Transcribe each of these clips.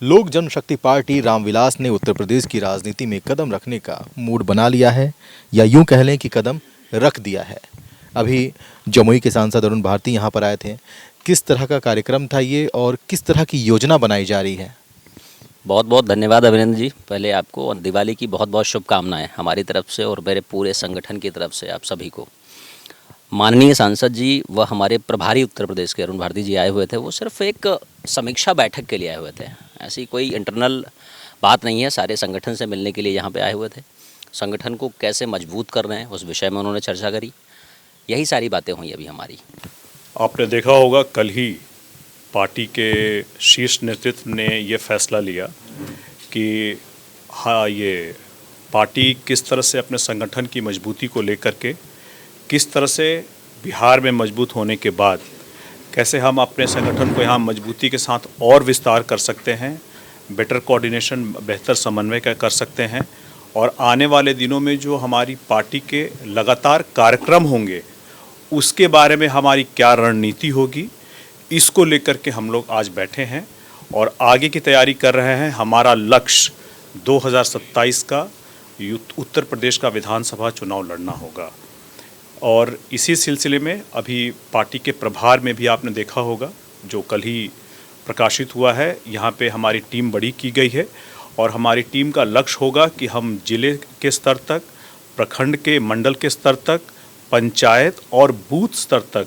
लोक जनशक्ति पार्टी रामविलास ने उत्तर प्रदेश की राजनीति में कदम रखने का मूड बना लिया है, या यूं कह लें कि कदम रख दिया है। अभी जमुई के सांसद अरुण भारती यहां पर आए थे। किस तरह का कार्यक्रम था ये और किस तरह की योजना बनाई जा रही है? बहुत बहुत धन्यवाद अभिनंदन जी। पहले आपको और दिवाली की बहुत बहुत शुभकामनाएं हमारी तरफ से और मेरे पूरे संगठन की तरफ से आप सभी को। माननीय सांसद जी व हमारे प्रभारी उत्तर प्रदेश के अरुण भारती जी आए हुए थे। वो सिर्फ एक समीक्षा बैठक के लिए आए हुए थे, ऐसी कोई इंटरनल बात नहीं है। सारे संगठन से मिलने के लिए यहाँ पे आए हुए थे। संगठन को कैसे मजबूत कर रहे हैं उस विषय में उन्होंने चर्चा करी। यही सारी बातें हुई अभी हमारी। आपने देखा होगा कल ही पार्टी के शीर्ष नेतृत्व ने ये फैसला लिया कि हाँ, ये पार्टी किस तरह से अपने संगठन की मजबूती को लेकर के किस तरह से बिहार में मजबूत होने के बाद कैसे हम अपने संगठन को यहाँ मजबूती के साथ और विस्तार कर सकते हैं, बेटर कोऑर्डिनेशन, बेहतर समन्वय कर सकते हैं, और आने वाले दिनों में जो हमारी पार्टी के लगातार कार्यक्रम होंगे उसके बारे में हमारी क्या रणनीति होगी, इसको लेकर के हम लोग आज बैठे हैं और आगे की तैयारी कर रहे हैं। हमारा लक्ष्य 2027 का उत्तर प्रदेश का विधानसभा चुनाव लड़ना होगा, और इसी सिलसिले में अभी पार्टी के प्रभार में भी आपने देखा होगा जो कल ही प्रकाशित हुआ है। यहाँ पे हमारी टीम बड़ी की गई है और हमारी टीम का लक्ष्य होगा कि हम जिले के स्तर तक, प्रखंड के, मंडल के स्तर तक, पंचायत और बूथ स्तर तक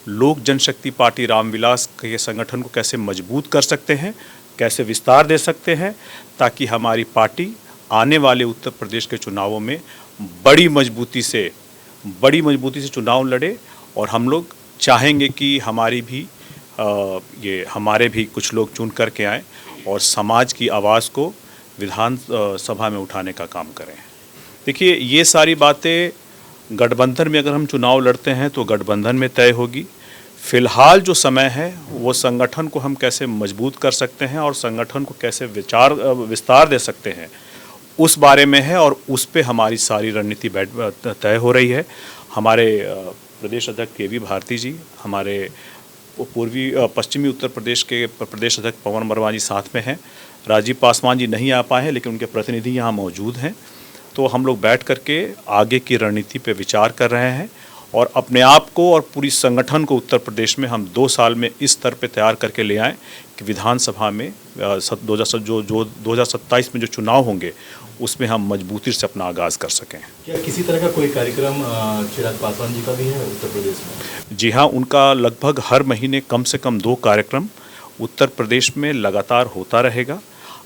लोक जनशक्ति पार्टी रामविलास के संगठन को कैसे मजबूत कर सकते हैं, कैसे विस्तार दे सकते हैं, ताकि हमारी पार्टी आने वाले उत्तर प्रदेश के चुनावों में बड़ी मजबूती से चुनाव लड़े। और हम लोग चाहेंगे कि हमारे भी कुछ लोग चुन करके आएँ और समाज की आवाज़ को विधान सभा में उठाने का काम करें। देखिए, ये सारी बातें गठबंधन में अगर हम चुनाव लड़ते हैं तो गठबंधन में तय होगी। फिलहाल जो समय है वो संगठन को हम कैसे मजबूत कर सकते हैं और संगठन को कैसे विस्तार दे सकते हैं उस बारे में है, और उस पे हमारी सारी रणनीति तय हो रही है। हमारे प्रदेश अध्यक्ष के.वी. भारती जी, हमारे पश्चिमी उत्तर प्रदेश के प्रदेश अध्यक्ष पवन वर्मा जी साथ में हैं। राजीव पासवान जी नहीं आ पाए हैं लेकिन उनके प्रतिनिधि यहाँ मौजूद हैं। तो हम लोग बैठ करके आगे की रणनीति पे विचार कर रहे हैं और अपने आप को और पूरी संगठन को उत्तर प्रदेश में हम 2 साल में इस स्तर पे तैयार करके ले आएँ कि विधानसभा में 2027 में जो चुनाव होंगे उसमें हम मजबूती से अपना आगाज़ कर सकें। क्या किसी तरह का कोई कार्यक्रम चिराग पासवान जी का भी है उत्तर प्रदेश में? जी हाँ, उनका लगभग हर महीने कम से कम 2 कार्यक्रम उत्तर प्रदेश में लगातार होता रहेगा।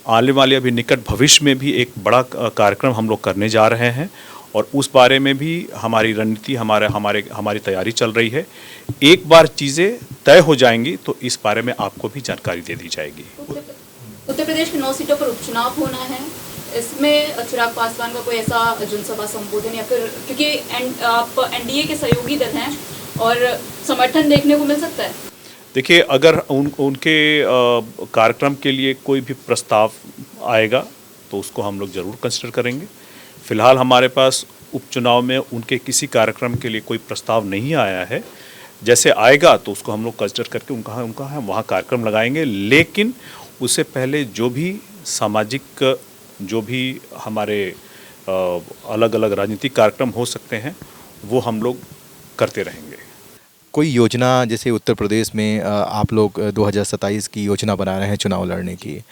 आने वाले अभी निकट भविष्य में भी एक बड़ा कार्यक्रम हम लोग करने जा रहे हैं और उस बारे में भी हमारी रणनीति, हमारी तैयारी चल रही है। एक बार चीज़ें तय हो जाएंगी तो इस बारे में आपको भी जानकारी दे दी जाएगी। उत्तर प्रदेश की 9 सीटों पर उपचुनाव होना है, इसमें चिराग पासवान का कोई ऐसा जनसभा संबोधन या फिर, क्योंकि आप एनडीए के सहयोगी दल हैं और समर्थन देखने को मिल सकता है? देखिए, अगर उनके कार्यक्रम के लिए कोई भी प्रस्ताव आएगा तो उसको हम लोग ज़रूर कंसिडर करेंगे। फ़िलहाल हमारे पास उपचुनाव में उनके किसी कार्यक्रम के लिए कोई प्रस्ताव नहीं आया है। जैसे आएगा तो उसको हम लोग कंसिडर करके उनका है वहाँ कार्यक्रम लगाएंगे। लेकिन उससे पहले जो भी सामाजिक, जो भी हमारे अलग अलग राजनीतिक कार्यक्रम हो सकते हैं वो हम लोग करते रहेंगे। कोई योजना, जैसे उत्तर प्रदेश में आप लोग 2027 की योजना बना रहे हैं चुनाव लड़ने की,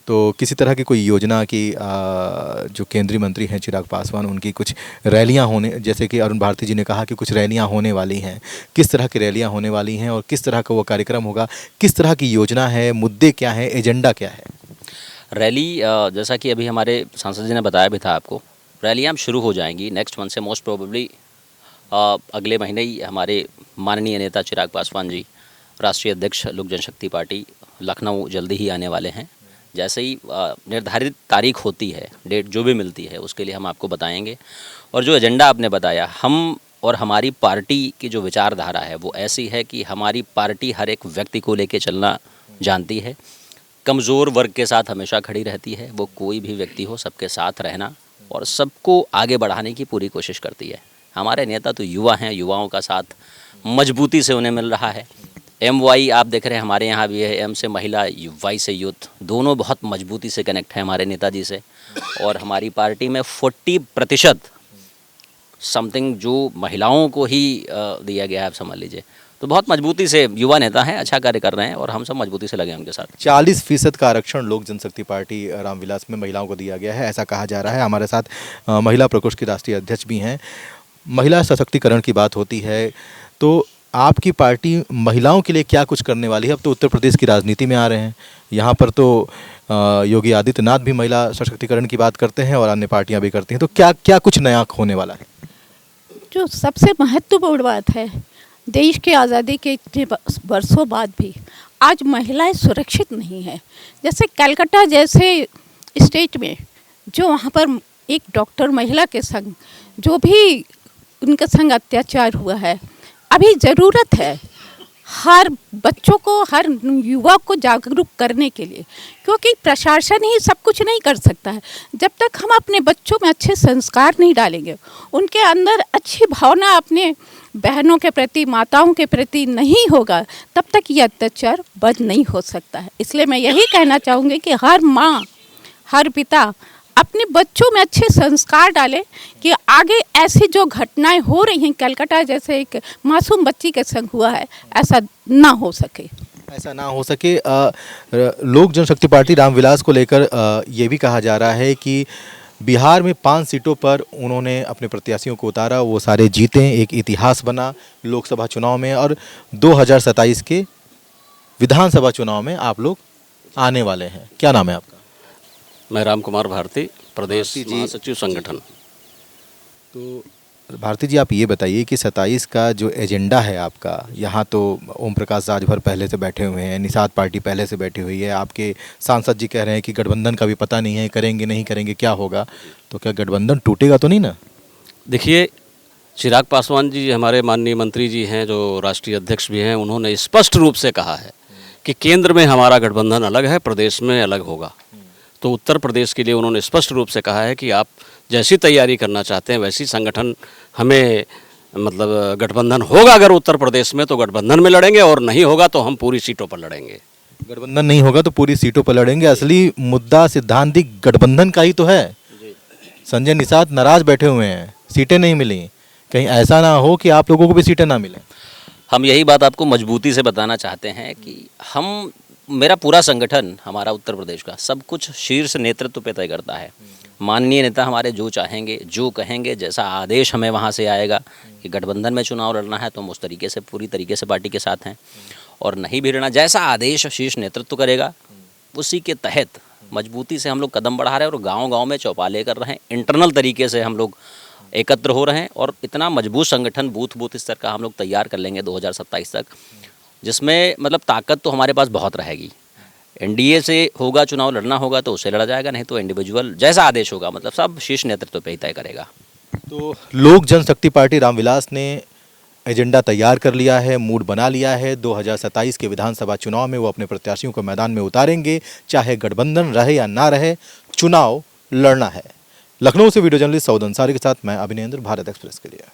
तो किसी तरह की कोई योजना की जो केंद्रीय मंत्री हैं चिराग पासवान, उनकी कुछ रैलियां होने, जैसे कि अरुण भारती जी ने कहा कि कुछ रैलियां होने वाली हैं, किस तरह की रैलियां होने वाली हैं और किस तरह का वो कार्यक्रम होगा, किस तरह की योजना है, मुद्दे क्या हैं, एजेंडा क्या है? रैली, जैसा कि अभी हमारे सांसद जी ने बताया भी था आपको, रैलियाँ अब शुरू हो जाएंगी नेक्स्ट मंथ से। मोस्ट प्रोबेबली अगले महीने ही हमारे माननीय नेता चिराग पासवान जी, राष्ट्रीय अध्यक्ष लोक जनशक्ति पार्टी, लखनऊ जल्दी ही आने वाले हैं। जैसे ही निर्धारित तारीख होती है, डेट जो भी मिलती है, उसके लिए हम आपको बताएंगे। और जो एजेंडा आपने बताया, हम और हमारी पार्टी की जो विचारधारा है वो ऐसी है कि हमारी पार्टी हर एक व्यक्ति को लेके चलना जानती है, कमज़ोर वर्ग के साथ हमेशा खड़ी रहती है। वो कोई भी व्यक्ति हो, सबके साथ रहना और सबको आगे बढ़ाने की पूरी कोशिश करती है। हमारे नेता तो युवा हैं, युवाओं का साथ मजबूती से उन्हें मिल रहा है। MY आप देख रहे हैं हमारे यहाँ भी है, M से महिला, Y से यूथ, दोनों बहुत मजबूती से कनेक्ट हैं हमारे नेताजी से। और हमारी पार्टी में 40% समथिंग जो महिलाओं को ही दिया गया है, आप समझ लीजिए। तो बहुत मजबूती से युवा नेता हैं, अच्छा कार्य कर रहे हैं और हम सब मजबूती से लगे हैं उनके साथ। 40% का आरक्षण लोक जनशक्ति पार्टी रामविलास में महिलाओं को दिया गया है, ऐसा कहा जा रहा है। हमारे साथ महिला प्रकोष्ठ की राष्ट्रीय अध्यक्ष भी हैं। महिला सशक्तिकरण की बात होती है तो आपकी पार्टी महिलाओं के लिए क्या कुछ करने वाली है? अब तो उत्तर प्रदेश की राजनीति में आ रहे हैं, यहाँ पर तो योगी आदित्यनाथ भी महिला सशक्तिकरण की बात करते हैं और अन्य पार्टियां भी करती हैं, तो क्या क्या कुछ नया होने वाला है? जो सबसे महत्वपूर्ण बात है, देश की आज़ादी के इतने वर्षों बाद भी आज महिलाएं सुरक्षित नहीं है। जैसे कलकत्ता जैसे स्टेट में जो वहाँ पर एक डॉक्टर महिला के संग जो भी उनके संग अत्याचार हुआ है, अभी ज़रूरत है हर बच्चों को, हर युवा को जागरूक करने के लिए, क्योंकि प्रशासन ही सब कुछ नहीं कर सकता है। जब तक हम अपने बच्चों में अच्छे संस्कार नहीं डालेंगे, उनके अंदर अच्छी भावना अपने बहनों के प्रति, माताओं के प्रति नहीं होगा, तब तक ये अत्याचार बंद नहीं हो सकता है। इसलिए मैं यही कहना चाहूँगी कि हर माँ, हर पिता अपने बच्चों में अच्छे संस्कार डालें कि आगे ऐसी जो घटनाएं हो रही हैं, कलकत्ता जैसे एक मासूम बच्ची के संग हुआ है, ऐसा ना हो सके। ऐसा ना हो सके। लोक जनशक्ति पार्टी रामविलास को लेकर ये भी कहा जा रहा है कि बिहार में 5 सीटों पर उन्होंने अपने प्रत्याशियों को उतारा, वो सारे जीते, एक इतिहास बना लोकसभा चुनाव में, और 2027 के विधानसभा चुनाव में आप लोग आने वाले हैं। क्या नाम है आपका? मैं राम कुमार भारती, प्रदेश भारती जी। महासचिव संगठन। तो भारती जी, आप ये बताइए कि 27 का जो एजेंडा है आपका, यहाँ तो ओम प्रकाश राजभर पहले से बैठे हुए हैं, निषाद पार्टी पहले से बैठी हुई है, आपके सांसद जी कह रहे हैं कि गठबंधन का भी पता नहीं है, करेंगे नहीं करेंगे क्या होगा, तो क्या गठबंधन टूटेगा तो नहीं ना? देखिए, चिराग पासवान जी हमारे माननीय मंत्री जी हैं, जो राष्ट्रीय अध्यक्ष भी हैं, उन्होंने स्पष्ट रूप से कहा है कि केंद्र में हमारा गठबंधन अलग है, प्रदेश में अलग होगा। तो उत्तर प्रदेश के लिए उन्होंने स्पष्ट रूप से कहा है कि आप जैसी तैयारी करना चाहते हैं वैसी संगठन हमें, मतलब गठबंधन होगा अगर उत्तर प्रदेश में तो गठबंधन में लड़ेंगे, और नहीं होगा तो हम पूरी सीटों पर लड़ेंगे। गठबंधन नहीं होगा तो पूरी सीटों पर लड़ेंगे। असली मुद्दा सिद्धांतिक गठबंधन का ही तो है। संजय निषाद नाराज बैठे हुए हैं, सीटें नहीं मिली, कहीं ऐसा ना हो कि आप लोगों को भी सीटें ना मिलें। हम यही बात आपको मजबूती से बताना चाहते हैं कि मेरा पूरा संगठन, हमारा उत्तर प्रदेश का सब कुछ शीर्ष नेतृत्व पे तय करता है। माननीय नेता हमारे जो चाहेंगे, जो कहेंगे, जैसा आदेश हमें वहाँ से आएगा कि गठबंधन में चुनाव लड़ना है तो हम उस तरीके से, पूरी तरीके से पार्टी के साथ हैं, और नहीं भी लड़ना, जैसा आदेश शीर्ष नेतृत्व करेगा उसी के तहत मजबूती से हम लोग कदम बढ़ा रहे हैं और गाँव-गाँव में चौपाले कर रहे हैं। इंटरनल तरीके से हम लोग एकत्र हो रहे हैं और इतना मजबूत संगठन बूथ स्तर का हम लोग तैयार कर लेंगे 2027 तक, जिसमें मतलब ताकत तो हमारे पास बहुत रहेगी। एनडीए से होगा, चुनाव लड़ना होगा तो उससे लड़ा जाएगा, नहीं तो इंडिविजुअल जैसा आदेश होगा, मतलब सब शीर्ष नेतृत्व पे ही तय करेगा। तो लोक जनशक्ति पार्टी रामविलास ने एजेंडा तैयार कर लिया है, मूड बना लिया है। 2027 के विधानसभा चुनाव में वो अपने प्रत्याशियों को मैदान में उतारेंगे, चाहे गठबंधन रहे या ना रहे, चुनाव लड़ना है। लखनऊ से वीडियो जर्नलिस्ट सऊद अंसारी के साथ मैं अभिनेंद्र, भारत एक्सप्रेस के लिए।